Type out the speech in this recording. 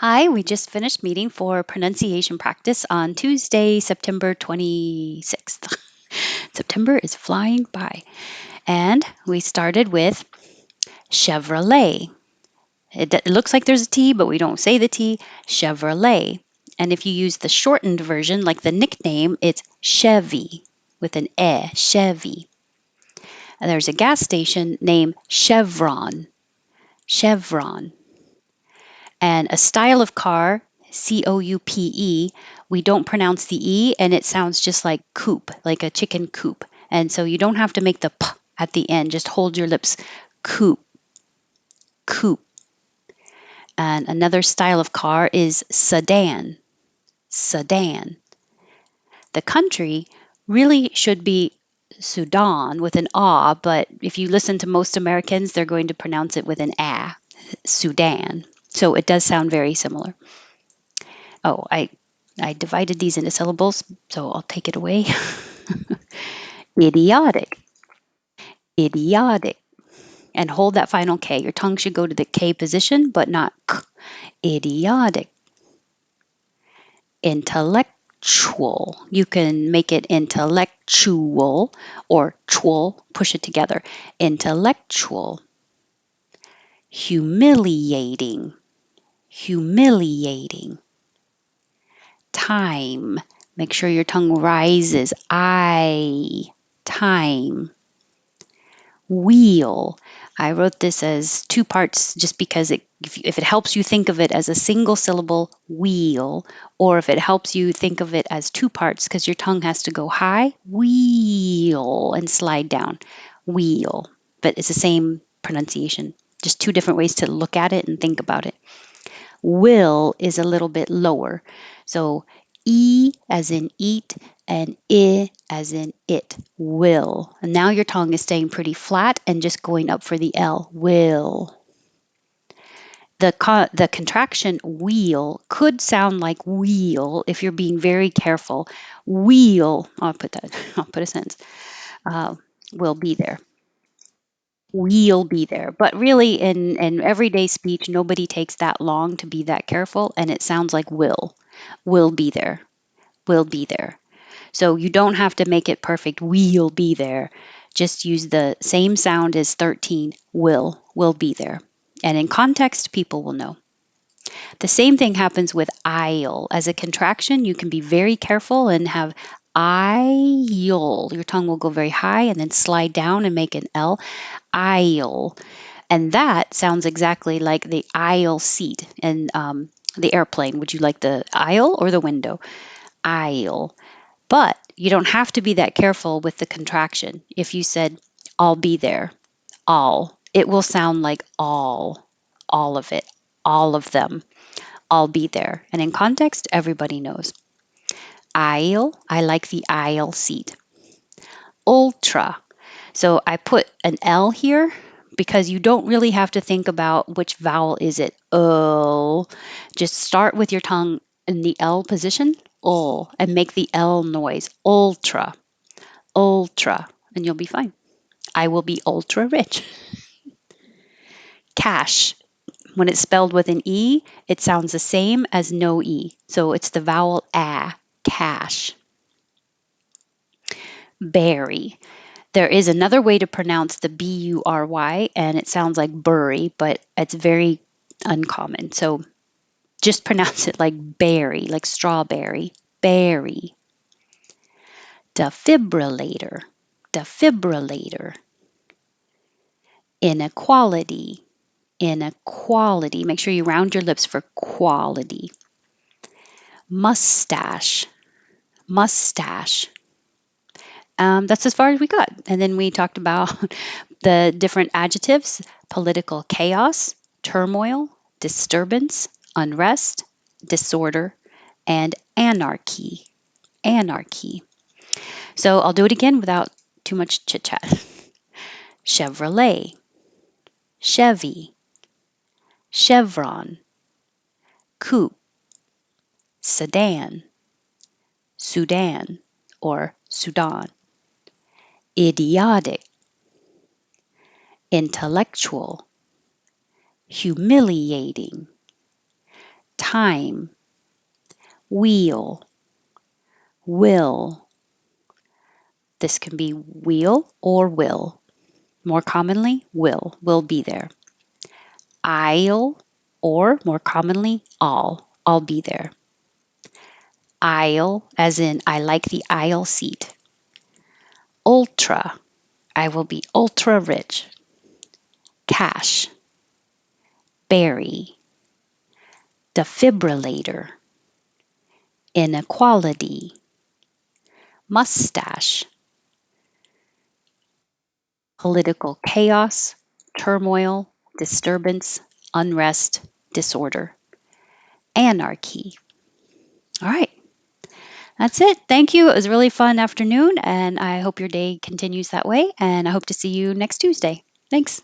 Hi, we just finished meeting for pronunciation practice on Tuesday, September 26th. September is flying by. And we started with Chevrolet. It looks like there's a T, but we don't say the T. Chevrolet. And if you use the shortened version, like the nickname, it's Chevy with an E, Chevy. And there's a gas station named Chevron. Chevron. And a style of car, Coupe, we don't pronounce the E and it sounds just like coop, like a chicken coop. And so you don't have to make the P at the end, just hold your lips. Coop, coop. And another style of car is sedan, sedan. The country really should be Sudan with an ah, but if you listen to most Americans, they're going to pronounce it with an a, Sudan. So it does sound very similar. Oh, I divided these into syllables, so I'll take it away. Idiotic, idiotic. And hold that final K. Your tongue should go to the K position, but not K. Idiotic. Intellectual. You can make it intellectual or chul, push it together. Intellectual. Humiliating, humiliating. Time. Make sure your tongue rises. Time. Wheel. I wrote this as two parts just because if it helps you think of it as a single syllable, wheel, or if it helps you think of it as two parts because your tongue has to go high, wheel, and slide down, wheel. But it's the same pronunciation, just two different ways to look at it and think about it. Will is a little bit lower. So E as in eat and I as in it. Will. And now your tongue is staying pretty flat and just going up for the L. Will. The contraction wheel could sound like wheel if you're being very careful. Wheel. I'll put that. I'll put a sentence. Uh, will be there. We'll be there. But really, in everyday speech, nobody takes that long to be that careful, and it sounds like will be there, will be there. So you don't have to make it perfect. We'll be there. Just use the same sound as 13, will be there. And in context, people will know. The same thing happens with I'll. As a contraction, you can be very careful and have I'll. Your tongue will go very high and then slide down and make an L. I'll. And that sounds exactly like the aisle seat in the airplane. Would you like the aisle or the window? Aisle. But you don't have to be that careful with the contraction. If you said, I'll be there, all, it will sound like all of it, all of them. I'll be there. And in context, everybody knows. Aisle, I like the aisle seat. Ultra. So I put an L here because you don't really have to think about which vowel is it. Oh, just start with your tongue in the L position, and make the L noise. Ultra, ultra, and you'll be fine. I will be ultra rich. Cash. When it's spelled with an E, it sounds the same as no E. So it's the vowel A, cash. Berry. There is another way to pronounce the Bury, and it sounds like bury, but it's very uncommon. So just pronounce it like berry, like strawberry. Berry. Defibrillator. Defibrillator. Inequality. Inequality. Make sure you round your lips for quality. Mustache. Mustache. That's as far as we got. And then we talked about the different adjectives: political chaos, turmoil, disturbance, unrest, disorder, and anarchy. Anarchy. So I'll do it again without too much chit chat. Chevrolet, Chevy, Chevron, coupe, sedan, Sudan or Sudan, idiotic, intellectual, humiliating, time, wheel, will. This can be wheel or will. More commonly, will be there. I'll, or more commonly, I'll be there. Aisle, as in I like the aisle seat. Ultra, I will be ultra rich. Cash, berry, defibrillator, inequality, mustache, political chaos, turmoil, disturbance, unrest, disorder, anarchy. All right, that's it. Thank you. It was a really fun afternoon, and I hope your day continues that way. And I hope to see you next Tuesday. Thanks.